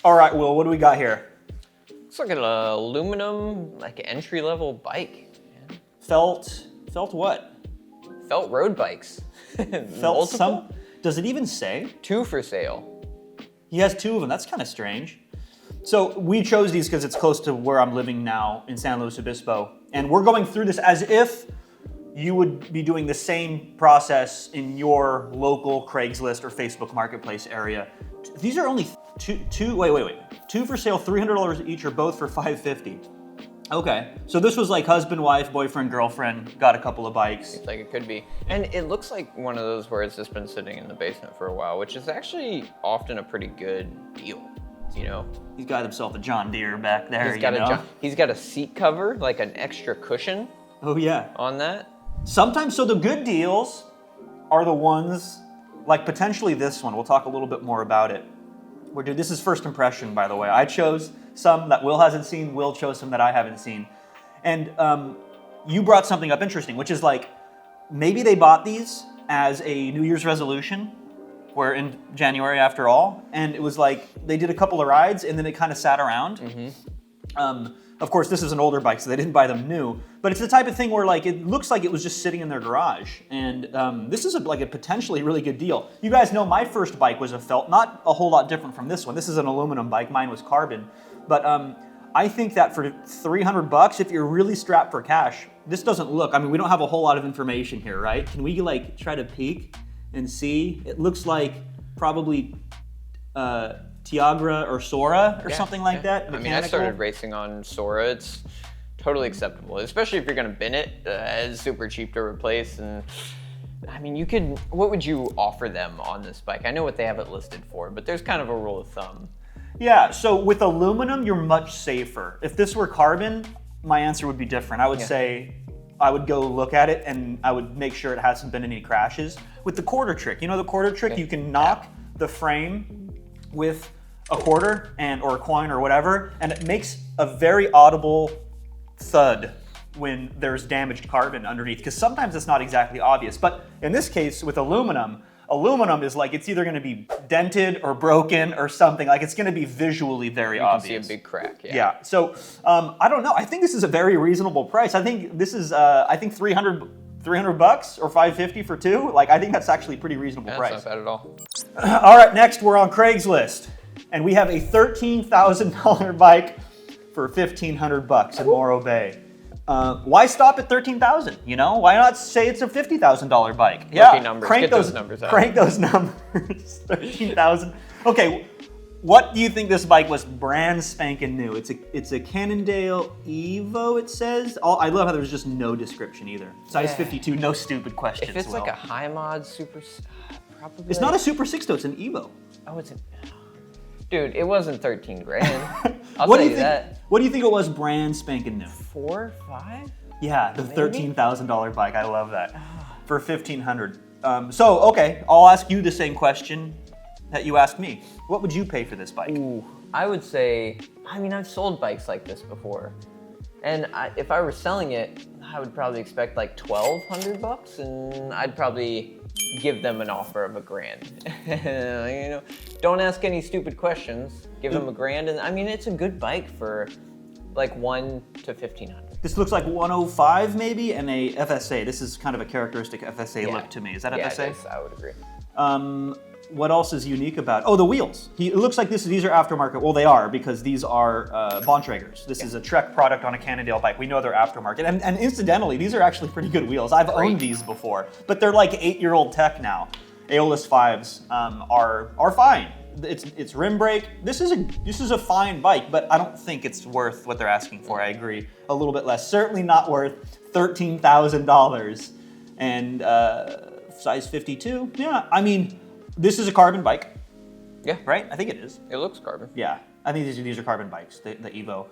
All right, Will, what do we got here? Looks like an aluminum, like entry-level bike. Yeah. Felt what? Felt road bikes. Felt some, does it even say? 2 for sale. He has 2 of them, that's kind of strange. So we chose these because it's close to where I'm living now in San Luis Obispo. And we're going through this as if you would be doing the same process in your local Craigslist or Facebook Marketplace area. These are only wait. 2 for sale, $300 each, or both for $550. Okay, so this was like husband, wife, boyfriend, girlfriend, got a couple of bikes. Seems like it could be. And it looks like one of those where it's just been sitting in the basement for a while, which is actually often a pretty good deal, you know? He's got himself a John Deere back there, He's got a seat cover, like an extra cushion. Oh yeah. On that. Sometimes, so the good deals are the ones, like potentially this one, we'll talk a little bit more about it. This is first impression, by the way. I chose some that Will hasn't seen, Will chose some that I haven't seen. And you brought something up interesting, which is like, maybe they bought these as a New Year's resolution. We're in January after all. And it was like, they did a couple of rides and then it kind of sat around. Mm-hmm. Of course, this is an older bike, so they didn't buy them new. But it's the type of thing where like it looks like it was just sitting in their garage. And this is like a potentially really good deal. You guys know my first bike was a felt, not a whole lot different from this one. This is an aluminum bike, mine was carbon. But I think that for $300, if you're really strapped for cash, this doesn't look, I mean, we don't have a whole lot of information here, right? Can we like try to peek and see? It looks like probably Tiagra or Sora or something like that. I mean, I started racing on Sora. It's totally acceptable, especially if you're gonna bin it. It's super cheap to replace. And I mean, what would you offer them on this bike? I know what they have it listed for, but there's kind of a rule of thumb. Yeah, so with aluminum, you're much safer. If this were carbon, my answer would be different. I would say, I would go look at it and I would make sure it hasn't been any crashes. With the quarter trick, you know the quarter trick? You can knock the frame with a quarter or a coin or whatever, and it makes a very audible thud when there's damaged carbon underneath, because sometimes it's not exactly obvious. But in this case, with aluminum is like, it's either gonna be dented or broken or something. Like it's gonna be visually very obvious. You can see a big crack, Yeah, so I don't know. I think this is a very reasonable price. I think this is, I think $300 or $550 for 2. Like, I think that's actually a pretty reasonable price. That's not bad at all. All right, next we're on Craigslist. And we have a $13,000 bike for $1,500 in Morro Bay. Why stop at $13,000? You know, why not say it's a $50,000 bike? Yeah, numbers. Get those numbers out. Crank those numbers. $13,000. Okay, what do you think this bike was brand spanking new? It's a Cannondale Evo, it says. I love how there's just no description either. Size 52, no stupid questions. If it's like a high mod probably. It's not a SuperSix though, it's an Evo. Oh, it's dude, it wasn't 13 grand. I'll tell you that. What do you think it was brand spanking new? 4, 5? Yeah, the $13,000 bike. I love that. For $1,500. So, okay, I'll ask you the same question that you asked me. What would you pay for this bike? Ooh, I would say, I mean, I've sold bikes like this before. And if I were selling it, I would probably expect like $1,200, and I'd probably give them an offer of $1,000. You know, don't ask any stupid questions. Give them $1,000, and I mean, it's a good bike for like $1,000 to $1,500. This looks like 105 maybe, and a FSA. This is kind of a characteristic FSA look to me. Is that FSA? Yeah, it is. I would agree. What else is unique about it? Oh, the wheels. It looks like these are aftermarket. Well, they are, because these are Bontrager's. This is a Trek product on a Cannondale bike. We know they're aftermarket. And incidentally, these are actually pretty good wheels. I've owned these before, but they're like 8-year-old tech now. Aeolus 5s are fine. It's rim brake. This is a fine bike, but I don't think it's worth what they're asking for. I agree. A little bit less. Certainly not worth $13,000. And size 52. Yeah, I mean, this is a carbon bike. Yeah. Right? I think it is. It looks carbon. Yeah. I think these are carbon bikes, the Evo.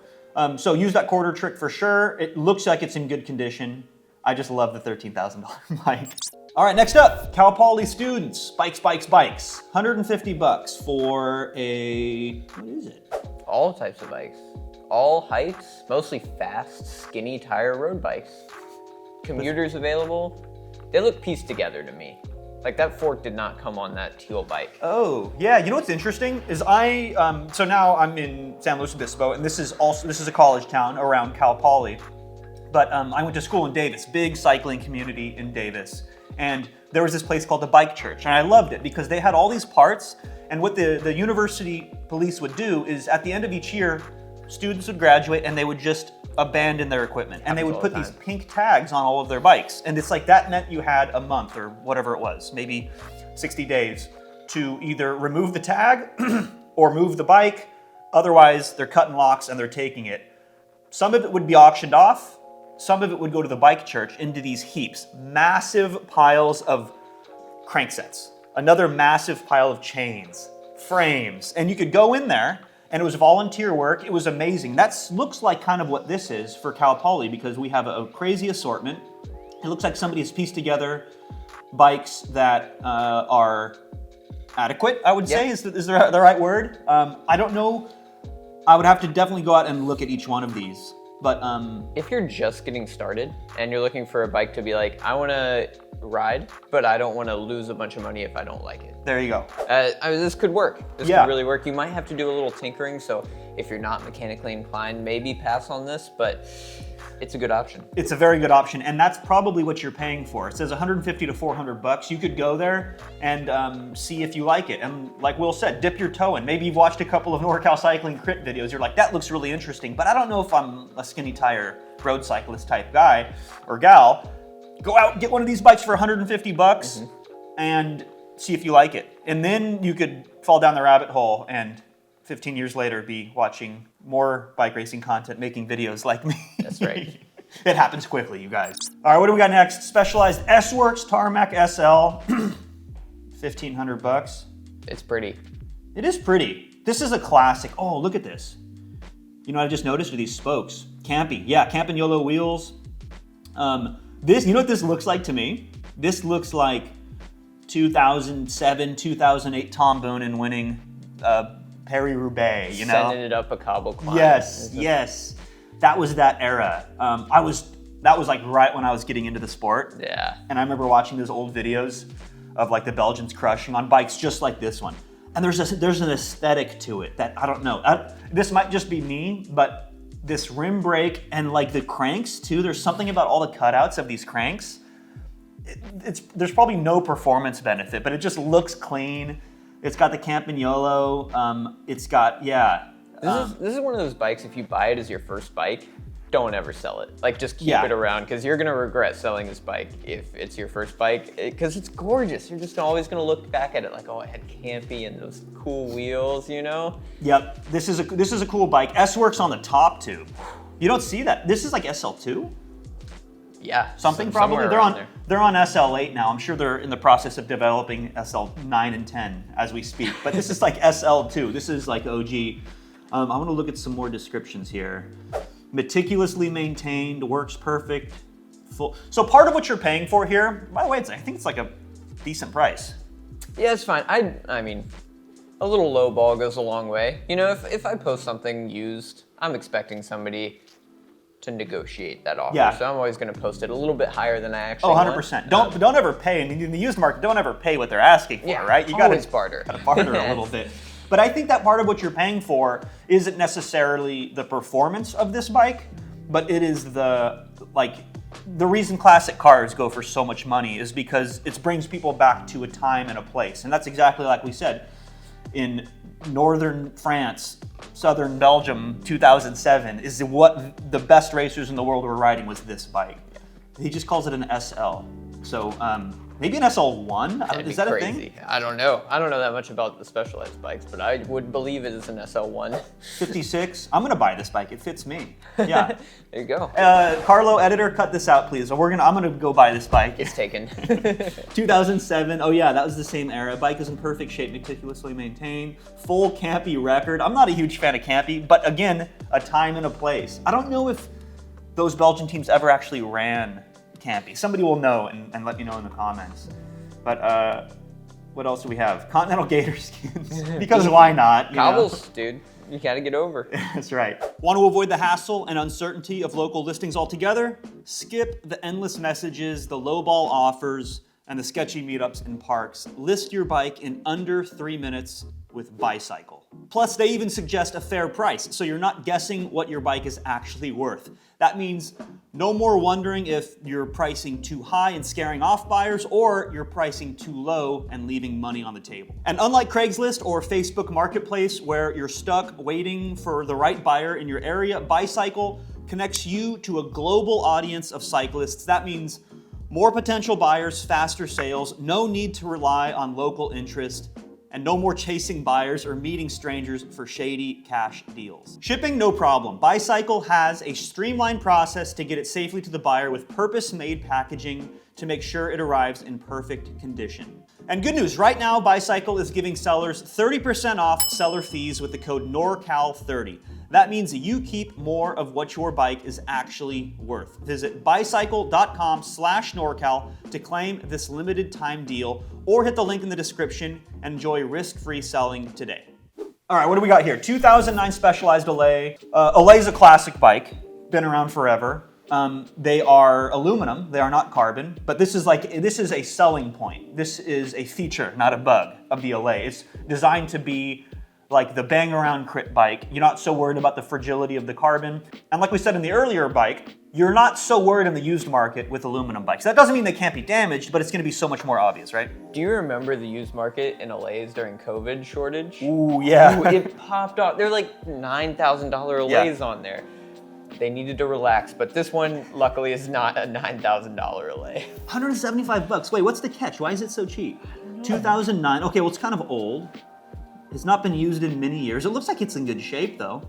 So use that quarter trick for sure. It looks like it's in good condition. I just love the $13,000 bike. All right, next up, Cal Poly students. Bikes. $150 for a, what is it? All types of bikes. All heights, mostly fast, skinny tire road bikes. Commuters available. They look pieced together to me. Like that fork did not come on that teal bike. Oh, yeah. You know what's interesting is so now I'm in San Luis Obispo, and this is a college town around Cal Poly. But I went to school in Davis, big cycling community in Davis. And there was this place called the Bike Church, and I loved it because they had all these parts. And what the university police would do is at the end of each year, students would graduate and they would just abandon their equipment. And they would put these pink tags on all of their bikes. And it's like that meant you had a month or whatever it was, maybe 60 days to either remove the tag or move the bike. Otherwise, they're cutting locks and they're taking it. Some of it would be auctioned off. Some of it would go to the Bike Church into these heaps, massive piles of cranksets, another massive pile of chains, frames, and you could go in there and it was volunteer work. It was amazing. That looks like kind of what this is for Cal Poly because we have a crazy assortment. It looks like somebody has pieced together bikes that are adequate, I would say, is the right word. I don't know. I would have to definitely go out and look at each one of these. But if you're just getting started and you're looking for a bike to be like, I want to ride, but I don't want to lose a bunch of money if I don't like it. There you go. This could work. This could really work. You might have to do a little tinkering. So if you're not mechanically inclined, maybe pass on this, but it's a good option. It's a very good option, and that's probably what you're paying for. It says 150 to 400 bucks. You could go there and see if you like it. And like Will said, dip your toe in. Maybe you've watched a couple of NorCal cycling crit videos. You're like, that looks really interesting, but I don't know if I'm a skinny tire road cyclist type guy or gal. Go out, get one of these bikes for 150 bucks and see if you like it. And then you could fall down the rabbit hole and 15 years later be watching more bike racing content, making videos like me. That's right. It happens quickly, you guys. All right, what do we got next? Specialized S-Works Tarmac SL, 1,500 bucks. It's pretty. It is pretty. This is a classic. Oh, look at this. You know what I just noticed are these spokes. Campy. Yeah, Campagnolo wheels. This, you know what this looks like to me? This looks like 2007, 2008 Tom Boonen winning Paris-Roubaix, you know? Sending it up a cobble climb. Yes, yes. That was that era. That was like right when I was getting into the sport. Yeah. And I remember watching those old videos of like the Belgians crushing on bikes just like this one. And there's an aesthetic to it that I don't know. This might just be me, but this rim brake and like the cranks too, there's something about all the cutouts of these cranks. There's probably no performance benefit, but it just looks clean. It's got the Campagnolo. It's got, This is one of those bikes, if you buy it as your first bike, don't ever sell it. Like just keep it around because you're gonna regret selling this bike if it's your first bike because it's gorgeous. You're just always gonna look back at it like, oh, it had Campy and those cool wheels, you know? Yep, this is a cool bike. S-Works on the top too. You don't see that. This is like SL2? Yeah. Something probably. They're on SL8 now. I'm sure they're in the process of developing SL9 and 10 as we speak. But this is like SL2. This is like OG. I want to look at some more descriptions here. Meticulously maintained, works perfect. Full. So part of what you're paying for here, by the way, I think it's like a decent price. Yeah, it's fine. I mean, a little low ball goes a long way. You know, if I post something used, I'm expecting somebody to negotiate that offer. Yeah. So I'm always going to post it a little bit higher than I actually want. 100%. Don't ever pay. In the used market, don't ever pay what they're asking for, right? You always barter. Gotta barter a little bit. But I think that part of what you're paying for isn't necessarily the performance of this bike, but it is the reason classic cars go for so much money is because it brings people back to a time and a place. And that's exactly like we said. In northern France, southern Belgium, 2007, is what the best racers in the world were riding was this bike. He just calls it an SL. So maybe an SL1? Is that crazy. a thing? I don't know. I don't know that much about the Specialized bikes, but I would believe it is an SL1. 56. I'm gonna buy this bike. It fits me. Yeah. There you go. Carlo, editor, cut this out, please. I'm gonna go buy this bike. It's taken. 2007. Oh yeah, that was the same era. Bike is in perfect shape, meticulously maintained. Full Campy record. I'm not a huge fan of Campy, but again, a time and a place. I don't know if those Belgian teams ever actually ran Campy. Somebody will know and let me know in the comments. But what else do we have? Continental Gator skins. Because why not? Cobbles, dude. You gotta get over. That's right. Want to avoid the hassle and uncertainty of local listings altogether? Skip the endless messages, the lowball offers, and the sketchy meetups in parks, list your bike in under 3 minutes with Buycycle. Plus, they even suggest a fair price, so you're not guessing what your bike is actually worth. That means no more wondering if you're pricing too high and scaring off buyers, or you're pricing too low and leaving money on the table. And unlike Craigslist or Facebook Marketplace, where you're stuck waiting for the right buyer in your area, Buycycle connects you to a global audience of cyclists. That means more potential buyers, faster sales, no need to rely on local interest, and no more chasing buyers or meeting strangers for shady cash deals. Shipping, no problem. Buycycle has a streamlined process to get it safely to the buyer with purpose-made packaging to make sure it arrives in perfect condition. And good news, right now Buycycle is giving sellers 30% off seller fees with the code NORCAL30. That means you keep more of what your bike is actually worth. Visit buycycle.com/NorCal to claim this limited time deal, or hit the link in the description and enjoy risk-free selling today. All right, what do we got here? 2009 Specialized Olay. Olay is a classic bike, been around forever. They are aluminum, they are not carbon, but this is a selling point. This is a feature, not a bug of the Olay. It's designed to be like the bang around crit bike. You're not so worried about the fragility of the carbon. And like we said in the earlier bike, you're not so worried in the used market with aluminum bikes. That doesn't mean they can't be damaged, but it's gonna be so much more obvious, right? Do you remember the used market in Olays during COVID shortage? Ooh, yeah. Ooh, it popped off. They're like $9,000 Olays on there. They needed to relax, but this one luckily is not a $9,000 Olay. 175 bucks. Wait, what's the catch? Why is it so cheap? 2009. Okay, well, it's kind of old. It's not been used in many years. It looks like it's in good shape, though.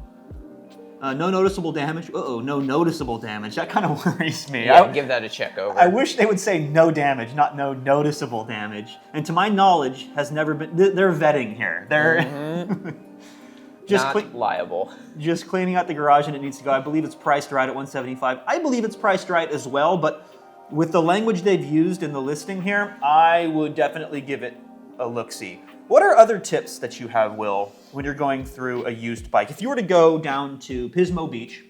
No noticeable damage. Uh-oh, no noticeable damage. That kind of worries me. Yeah, give that a check over. I wish they would say no damage, not no noticeable damage. And to my knowledge, has never been. They're vetting here. They're not liable. Just cleaning out the garage, and it needs to go. I believe it's priced right at $175. I believe it's priced right as well, but with the language they've used in the listing here, I would definitely give it a look-see. What are other tips that you have, Will, when you're going through a used bike? If you were to go down to Pismo Beach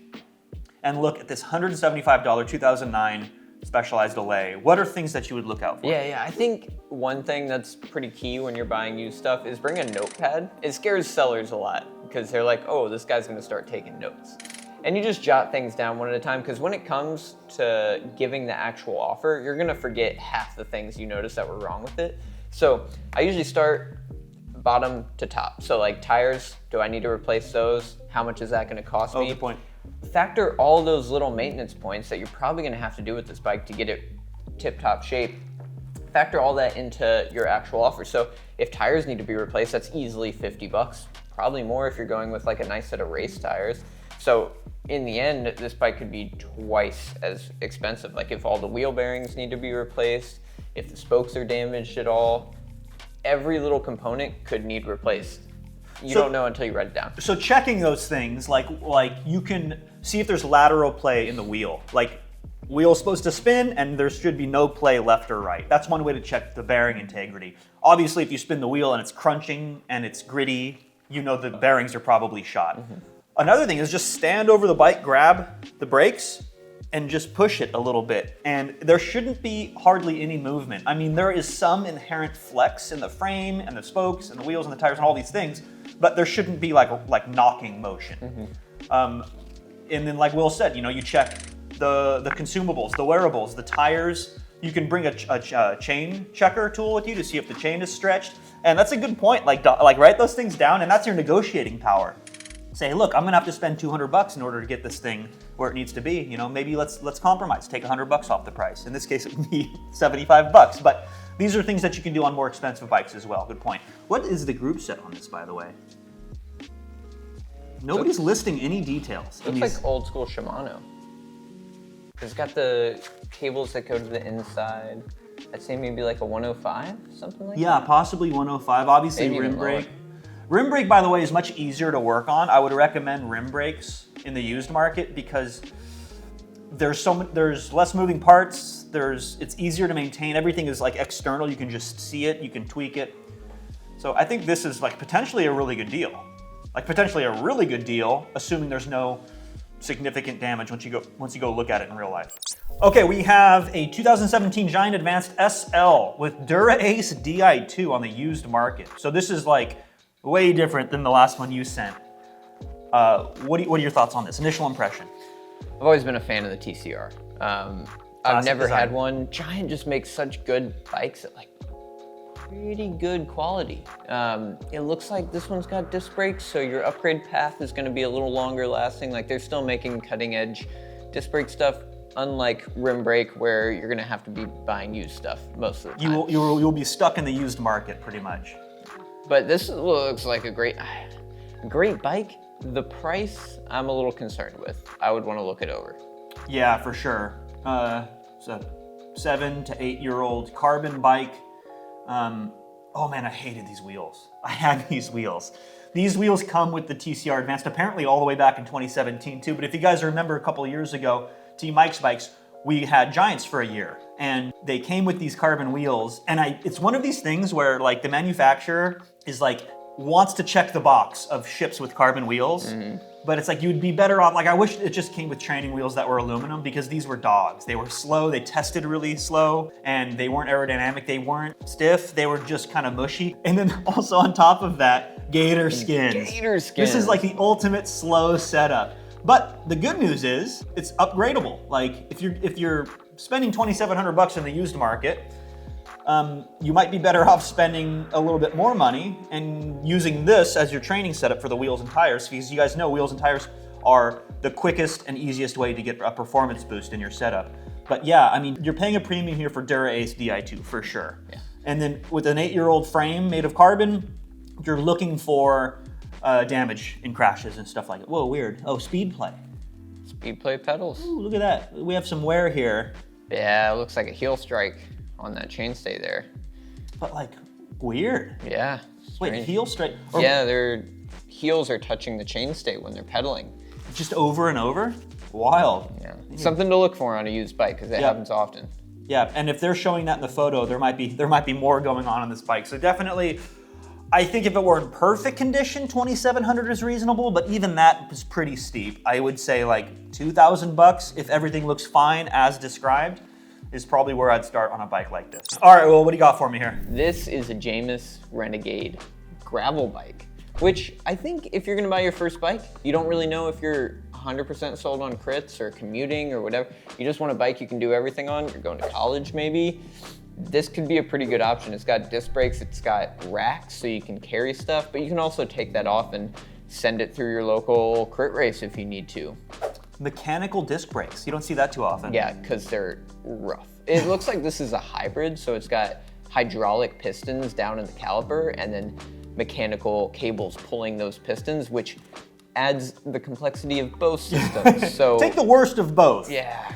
and look at this $175 2009 Specialized Olay, what are things that you would look out for? Yeah, I think one thing that's pretty key when you're buying used stuff is bring a notepad. It scares sellers a lot because they're like, oh, this guy's gonna start taking notes. And you just jot things down one at a time, because when it comes to giving the actual offer, you're gonna forget half the things you noticed that were wrong with it. So I usually start bottom to top. So like tires, do I need to replace those? How much is that gonna cost me? Good point. Factor all those little maintenance points that you're probably gonna have to do with this bike to get it tip-top shape. Factor all that into your actual offer. So if tires need to be replaced, that's easily 50 bucks, probably more if you're going with like a nice set of race tires. So in the end, this bike could be twice as expensive. Like if all the wheel bearings need to be replaced, if the spokes are damaged at all, every little component could need replaced. You don't know until you write it down. So checking those things, like you can see if there's lateral play in the wheel. Like wheel's supposed to spin and there should be no play left or right. That's one way to check the bearing integrity. Obviously, if you spin the wheel and it's crunching and it's gritty, you know the bearings are probably shot. Mm-hmm. Another thing is just stand over the bike, grab the brakes, and just push it a little bit. And there shouldn't be hardly any movement. I mean, there is some inherent flex in the frame and the spokes and the wheels and the tires and all these things, but there shouldn't be like knocking motion. Mm-hmm. And then like Will said, you check the consumables, the wearables, the tires. You can bring a chain checker tool with you to see if the chain is stretched. And that's a good point, like write those things down, and that's your negotiating power. Say, look, I'm gonna have to spend 200 bucks in order to get this thing where it needs to be. Maybe let's compromise, take 100 bucks off the price. In this case, it would be 75 bucks, but these are things that you can do on more expensive bikes as well. Good point. What is the group set on this, by the way? Nobody's listing any details. Looks like old school Shimano. It's got the cables that go to the inside. I'd say maybe like a 105, something like that. Yeah, possibly 105. Obviously, maybe rim brake. Rim brake, by the way, is much easier to work on. I would recommend rim brakes in the used market because there's less moving parts. It's easier to maintain. Everything is like external. You can just see it. You can tweak it. So I think this is like potentially a really good deal. Like potentially a really good deal, assuming there's no significant damage once you go look at it in real life. Okay, we have a 2017 Giant Advanced SL with Dura-Ace Di2 on the used market. So this is like way different than the last one you sent. What are your thoughts on this? Initial impression? I've always been a fan of the TCR. I've never design. had one. Giant just makes such good bikes at like pretty good quality. It looks like this one's got disc brakes, so your upgrade path is going to be a little longer lasting. Like they're still making cutting edge disc brake stuff, unlike rim brake where you're going to have to be buying used stuff most of the time. You'll be stuck in the used market pretty much. But this looks like a great bike. The price I'm a little concerned with. I would want to look it over. Yeah, for sure. It's a 7 to 8 year old carbon bike. Oh man, I hated these wheels. I had these wheels. These wheels come with the TCR Advanced, apparently all the way back in 2017 too. But if you guys remember a couple of years ago, T Mike's bikes, we had Giants for a year and they came with these carbon wheels. And it's one of these things where like the manufacturer is like, wants to check the box of ships with carbon wheels, but it's like you'd be better off, like I wish it just came with training wheels that were aluminum because these were dogs. They were slow, they tested really slow, and they weren't aerodynamic, they weren't stiff, they were just kind of mushy. And then also on top of that, gator skins. Gator skins. This is like the ultimate slow setup. But the good news is it's upgradable. Like if you're spending $2,700 in the used market, you might be better off spending a little bit more money and using this as your training setup for the wheels and tires, because you guys know wheels and tires are the quickest and easiest way to get a performance boost in your setup. But yeah, I mean, you're paying a premium here for Dura-Ace Di2 for sure. Yeah. And then with an 8-year-old frame made of carbon, you're looking for damage in crashes and stuff like that. Whoa, weird. Oh, speed play. Speed play pedals. Ooh, look at that. We have some wear here. Yeah, it looks like a heel strike on that chainstay there. But like, weird. Yeah. Wait, strange. heel straight? Yeah, their heels are touching the chainstay when they're pedaling. Just over and over? Wild. Yeah. Something to look for on a used bike because it happens often. Yeah, and if they're showing that in the photo, there might be more going on this bike. So definitely, I think if it were in perfect condition, $2,700 is reasonable, but even that is pretty steep. I would say like $2,000 if everything looks fine as described is probably where I'd start on a bike like this. All right, well, what do you got for me here? This is a Jamis Renegade gravel bike, which I think if you're gonna buy your first bike, you don't really know if you're 100% sold on crits or commuting or whatever. You just want a bike you can do everything on. You're going to college maybe. This could be a pretty good option. It's got disc brakes, it's got racks so you can carry stuff, but you can also take that off and send it through your local crit race if you need to. Mechanical disc brakes. You don't see that too often. Yeah, because they're rough. It looks like this is a hybrid, so it's got hydraulic pistons down in the caliper and then mechanical cables pulling those pistons, which adds the complexity of both systems. So take the worst of both. Yeah.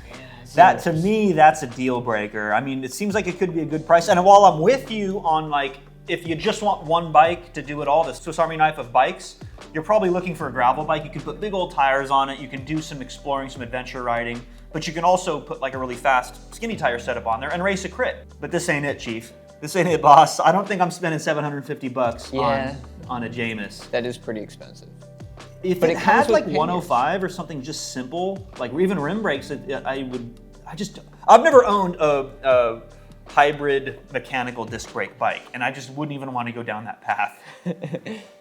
That, to me, that's a deal breaker. I mean, it seems like it could be a good price. And while I'm with you on like, if you just want one bike to do it all, the Swiss Army knife of bikes, you're probably looking for a gravel bike. You can put big old tires on it. You can do some exploring, some adventure riding, but you can also put like a really fast skinny tire setup on there and race a crit. But this ain't it, Chief. This ain't it, boss. I don't think I'm spending $750 on a Jamis. That is pretty expensive. If it had like 105 or something just simple, like even rim brakes, I've never owned a hybrid mechanical disc brake bike, and I just wouldn't even want to go down that path.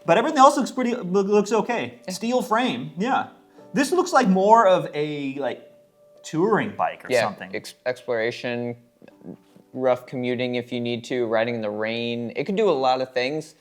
But everything else looks okay. Steel frame, yeah. This looks like more of a like touring bike or something. Exploration, rough commuting if you need to, riding in the rain. It could do a lot of things.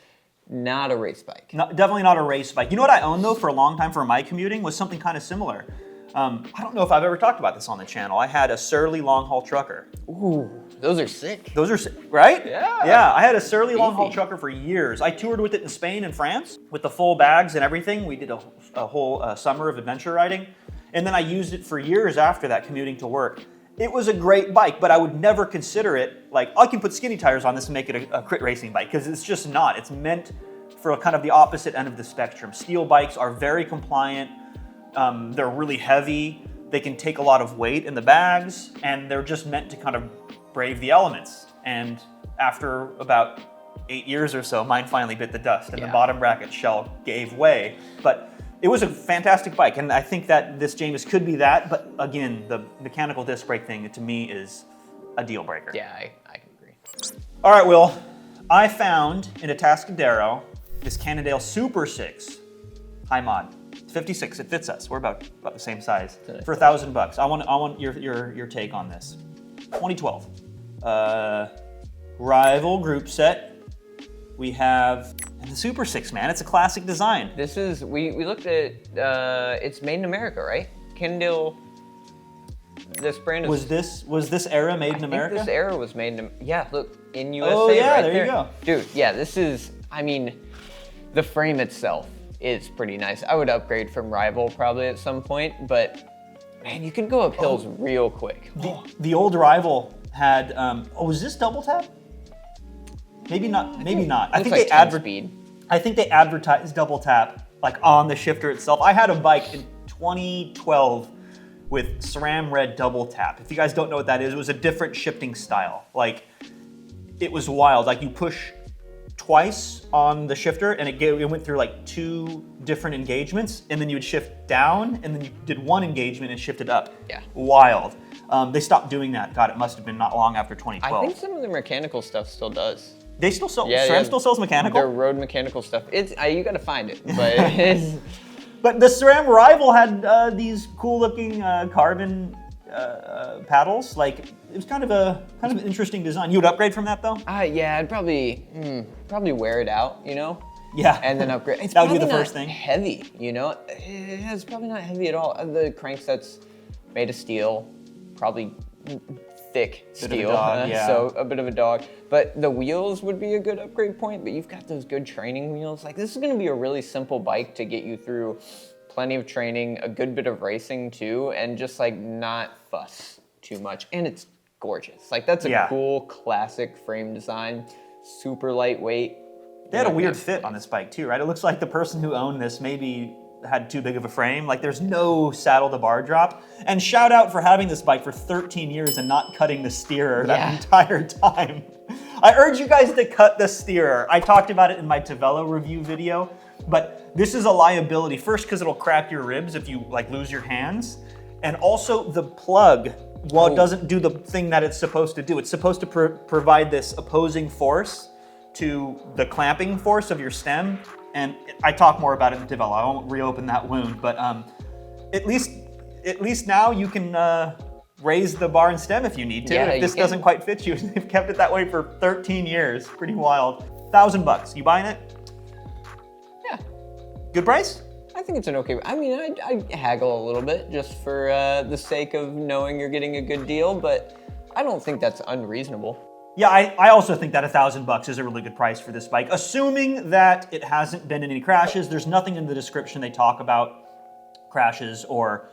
Not a race bike. Definitely not a race bike. You know what I owned though for a long time for my commuting was something kind of similar. I don't know if I've ever talked about this on the channel. I had a Surly long haul trucker. Ooh, those are sick. Those are sick, right? Yeah. Yeah, I had a Surly long haul trucker for years. I toured with it in Spain and France with the full bags and everything. We did a whole summer of adventure riding. And then I used it for years after that commuting to work. It was a great bike, but I would never consider it like, I can put skinny tires on this and make it a crit racing bike, because it's just not. It's meant for kind of the opposite end of the spectrum. Steel bikes are very compliant. They're really heavy. They can take a lot of weight in the bags, and they're just meant to kind of brave the elements. And after about 8 years or so, mine finally bit the dust, and the bottom bracket shell gave way. But it was a fantastic bike, and I think that this Jameis could be that, but again, the mechanical disc brake thing to me is a deal breaker. Yeah, I can agree. All right, Will, I found in a Atascadero this Cannondale SuperSix high mod. It's 56, it fits us. We're about the same size for $1,000. I want your take on this. 2012. Rival group set. We have the SuperSix, man. It's a classic design. This is, we looked at, it's made in America, right? Cannondale, this brand is... Was this era made in America? I think this era was made in, yeah, look, in USA, oh, yeah, right there you go. Dude, yeah, this is, I mean, the frame itself is pretty nice. I would upgrade from Rival probably at some point, but man, you can go up hills real quick. The old Rival had, was this double tap? Maybe not. Maybe not. I think they advertised double tap like on the shifter itself. I had a bike in 2012 with SRAM red double tap. If you guys don't know what that is, it was a different shifting style. Like it was wild. Like you push twice on the shifter and it went through like 2 different engagements, and then you would shift down, and then you did 1 engagement and shifted up. Yeah. Wild. They stopped doing that. God, it must have been not long after 2012. I think some of the mechanical stuff still does. They still sell, SRAM still sells mechanical? Their road mechanical stuff. It's, you gotta find it, but it's... But the SRAM Rival had these cool looking carbon paddles. Like, it was kind of an interesting design. You would upgrade from that though? Yeah, I'd probably wear it out, you know? Yeah. And then upgrade. It's that would be the not first thing. Heavy, you know? It's probably not heavy at all. The crankset's made of steel, probably thick steel, so a bit of a dog. But the wheels would be a good upgrade point, but you've got those good training wheels. Like, this is gonna be a really simple bike to get you through plenty of training, a good bit of racing too, and just like not fuss too much. And it's gorgeous. Like, that's a cool classic frame design, super lightweight. They had a weird fit on this bike too, right? It looks like the person who owned this maybe had too big of a frame. Like, there's no saddle to bar drop. And shout out for having this bike for 13 years and not cutting the steerer that entire time. I urge you guys to cut the steerer. I talked about it in my Tavella review video, but this is a liability. First, because it'll crack your ribs if you like lose your hands. And also the plug, while it doesn't do the thing that it's supposed to do, it's supposed to provide this opposing force to the clamping force of your stem. And I talk more about it in Tavella. I won't reopen that wound, but at least now you can raise the bar and stem if you need to. If this doesn't quite fit you, they've kept it that way for 13 years. Pretty wild. $1,000. You buying it? Yeah. Good price? I think it's an okay. I mean, I haggle a little bit just for the sake of knowing you're getting a good deal, but I don't think that's unreasonable. Yeah, I also think that $1,000 is a really good price for this bike, assuming that it hasn't been in any crashes. There's nothing in the description they talk about crashes or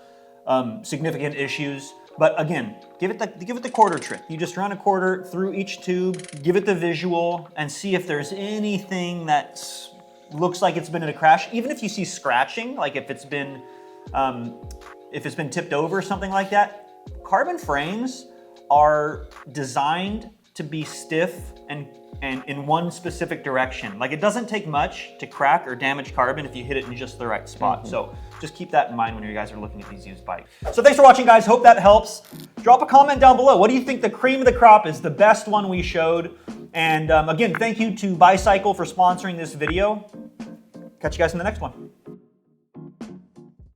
significant issues. But again, give it the quarter trick. You just run a quarter through each tube, give it the visual, and see if there's anything that looks like it's been in a crash. Even if you see scratching, like if it's been tipped over or something like that. Carbon frames are designed to be stiff and in one specific direction. Like, it doesn't take much to crack or damage carbon if you hit it in just the right spot. So just keep that in mind when you guys are looking at these used bikes. So thanks for watching, guys. Hope that helps. Drop a comment down below. What do you think the cream of the crop is, the best one we showed? And again, thank you to Buycycle for sponsoring this video. Catch you guys in the next one.